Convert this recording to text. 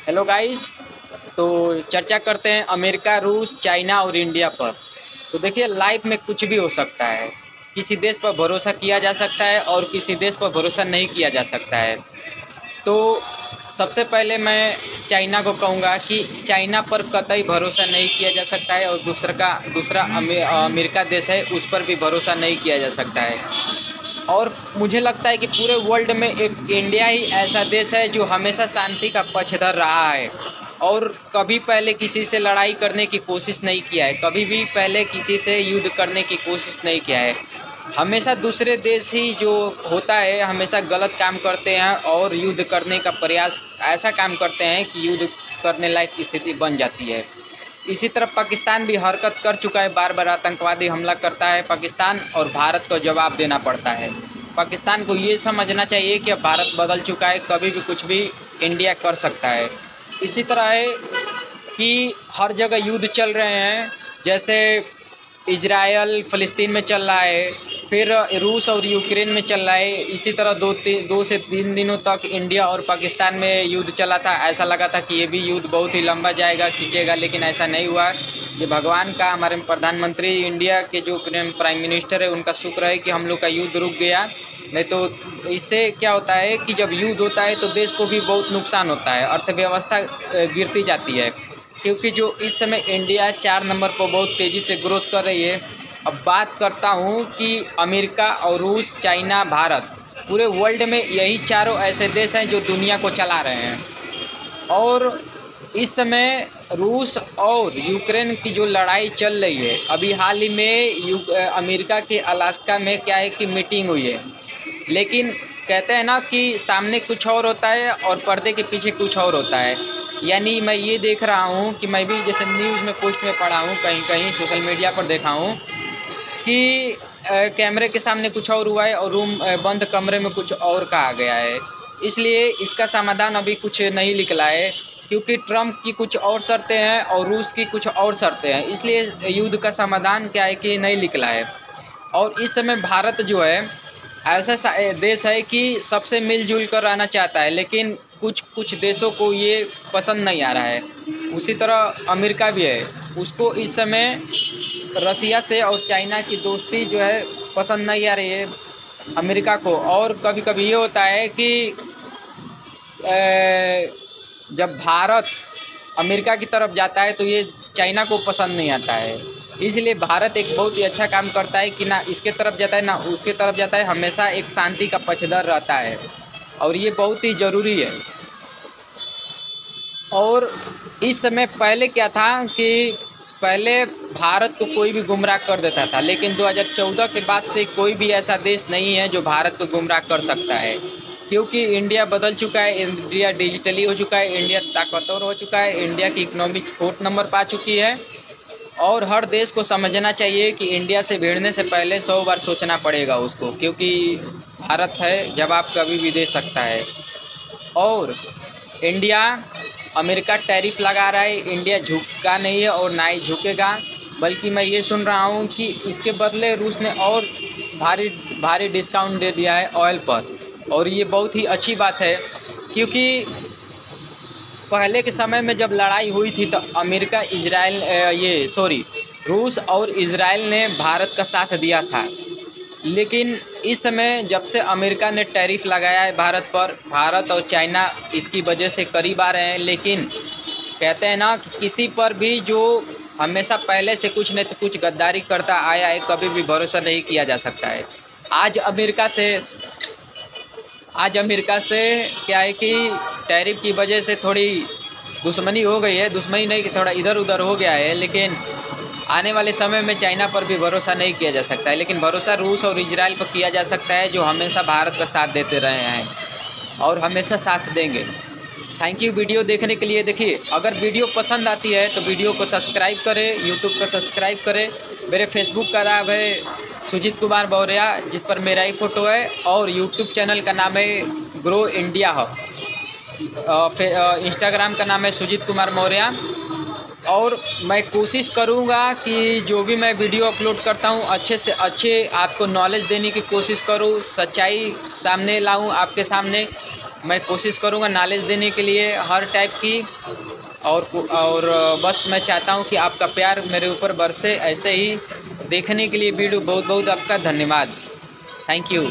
Hello guys. तो चर्चा करते हैं अमेरिका, रूस, चाइना और इंडिया पर। तो देखिए, लाइफ में कुछ भी हो सकता है। किसी देश पर भरोसा किया जा सकता है और किसी देश पर भरोसा नहीं किया जा सकता है। तो सबसे पहले मैं चाइना को कहूँगा कि चाइना पर कतई भरोसा नहीं किया जा सकता है, और दूसरा अमेरिका देश है, उस पर भी भरोसा नहीं किया जा सकता है। और मुझे लगता है कि पूरे वर्ल्ड में एक इंडिया ही ऐसा देश है जो हमेशा शांति का पक्षधर रहा है और कभी पहले किसी से लड़ाई करने की कोशिश नहीं किया है, कभी भी पहले किसी से युद्ध करने की कोशिश नहीं किया है। हमेशा दूसरे देश ही जो होता है हमेशा गलत काम करते हैं और युद्ध करने का प्रयास ऐसा काम करते हैं कि युद्ध करने लायक स्थिति बन जाती है। इसी तरह पाकिस्तान भी हरकत कर चुका है, बार बार आतंकवादी हमला करता है पाकिस्तान और भारत को जवाब देना पड़ता है। पाकिस्तान को ये समझना चाहिए कि अब भारत बदल चुका है, कभी भी कुछ भी इंडिया कर सकता है। इसी तरह है कि हर जगह युद्ध चल रहे हैं, जैसे इजराइल फ़लस्तीन में चल रहा है, फिर रूस और यूक्रेन में चल रहा है। इसी तरह दो से तीन दिनों तक इंडिया और पाकिस्तान में युद्ध चला था। ऐसा लगा था कि ये भी युद्ध बहुत ही लंबा जाएगा, खींचेगा, लेकिन ऐसा नहीं हुआ। ये भगवान का, हमारे प्रधानमंत्री इंडिया के जो प्राइम मिनिस्टर है उनका शुक्र है कि हम लोग का युद्ध रुक गया। नहीं तो इससे क्या होता है कि जब युद्ध होता है तो देश को भी बहुत नुकसान होता है, अर्थव्यवस्था गिरती जाती है। क्योंकि जो इस समय इंडिया 4 नंबर पर बहुत तेज़ी से ग्रोथ कर रही है। अब बात करता हूँ कि अमेरिका और रूस, चाइना, भारत, पूरे वर्ल्ड में यही चारों ऐसे देश हैं जो दुनिया को चला रहे हैं। और इस समय रूस और यूक्रेन की जो लड़ाई चल रही है, अभी हाल ही में अमेरिका के अलास्का में क्या है कि मीटिंग हुई है, लेकिन कहते हैं ना कि सामने कुछ और होता है और पर्दे के पीछे कुछ और होता है। यानी मैं ये देख रहा हूँ कि मैं भी जैसे न्यूज़ में पोस्ट में पढ़ा हूँ, कहीं कहीं सोशल मीडिया पर देखा हूँ कि कैमरे के सामने कुछ और हुआ है और बंद कमरे में कुछ और कहा गया है। इसलिए इसका समाधान अभी कुछ नहीं निकला है, क्योंकि ट्रम्प की कुछ और शर्तें हैं और रूस की कुछ और शर्तें हैं। इसलिए युद्ध का समाधान क्या है कि नहीं निकला है। और इस समय भारत जो है ऐसा देश है कि सबसे मिलजुल कर रहना चाहता है, लेकिन कुछ देशों को ये पसंद नहीं आ रहा है। उसी तरह अमेरिका भी है, उसको इस समय रसिया से और चाइना की दोस्ती जो है पसंद नहीं आ रही है अमेरिका को। और कभी कभी ये होता है कि जब भारत अमेरिका की तरफ जाता है तो ये चाइना को पसंद नहीं आता है। इसलिए भारत एक बहुत ही अच्छा काम करता है कि ना इसके तरफ जाता है ना उसके तरफ जाता है, हमेशा एक शांति का पक्षधर रहता है, और ये बहुत ही ज़रूरी है। और इस समय पहले क्या था कि पहले भारत को कोई भी गुमराह कर देता था, लेकिन 2014 के बाद से कोई भी ऐसा देश नहीं है जो भारत को गुमराह कर सकता है, क्योंकि इंडिया बदल चुका है, इंडिया डिजिटली हो चुका है, इंडिया ताकतवर हो चुका है, इंडिया की इकोनॉमी 4th नंबर पा चुकी है। और हर देश को समझना चाहिए कि इंडिया से भिड़ने से पहले 100 बार सोचना पड़ेगा उसको, क्योंकि भारत है, जवाब कभी भी दे सकता है। और इंडिया अमेरिका टैरिफ लगा रहा है, इंडिया झुका नहीं है और ना ही झुकेगा। बल्कि मैं ये सुन रहा हूँ कि इसके बदले रूस ने और भारी भारी डिस्काउंट दे दिया है ऑयल पर, और ये बहुत ही अच्छी बात है। क्योंकि पहले के समय में जब लड़ाई हुई थी तो रूस और इजराइल ने भारत का साथ दिया था, लेकिन इस समय जब से अमेरिका ने टैरिफ लगाया है भारत पर, भारत और चाइना इसकी वजह से करीब आ रहे हैं। लेकिन कहते हैं ना कि किसी पर भी जो हमेशा पहले से कुछ नहीं तो कुछ गद्दारी करता आया है, कभी भी भरोसा नहीं किया जा सकता है। आज अमेरिका से क्या है कि टैरिफ की वजह से थोड़ी दुश्मनी हो गई है, दुश्मनी नहीं कि थोड़ा इधर उधर हो गया है, लेकिन आने वाले समय में चाइना पर भी भरोसा नहीं किया जा सकता है। लेकिन भरोसा रूस और इजराइल पर किया जा सकता है, जो हमेशा भारत का साथ देते रहे हैं और हमेशा साथ देंगे। थैंक यू वीडियो देखने के लिए। देखिए, अगर वीडियो पसंद आती है तो वीडियो को सब्सक्राइब करें, यूट्यूब को सब्सक्राइब करें। मेरे फेसबुक का नाम है सुजीत कुमार मौर्य, जिस पर मेरा ही फ़ोटो है, और यूट्यूब चैनल का नाम है ग्रो इंडिया हब। इंस्टाग्राम का नाम है सुजीत कुमार मौर्य। और मैं कोशिश करूँगा कि जो भी मैं वीडियो अपलोड करता हूँ अच्छे से अच्छे आपको नॉलेज देने की कोशिश करूँ, सच्चाई सामने लाऊँ आपके सामने। मैं कोशिश करूँगा नॉलेज देने के लिए हर टाइप की। और बस मैं चाहता हूँ कि आपका प्यार मेरे ऊपर बरसे ऐसे ही। देखने के लिए वीडियो बहुत बहुत आपका धन्यवाद। Thank you.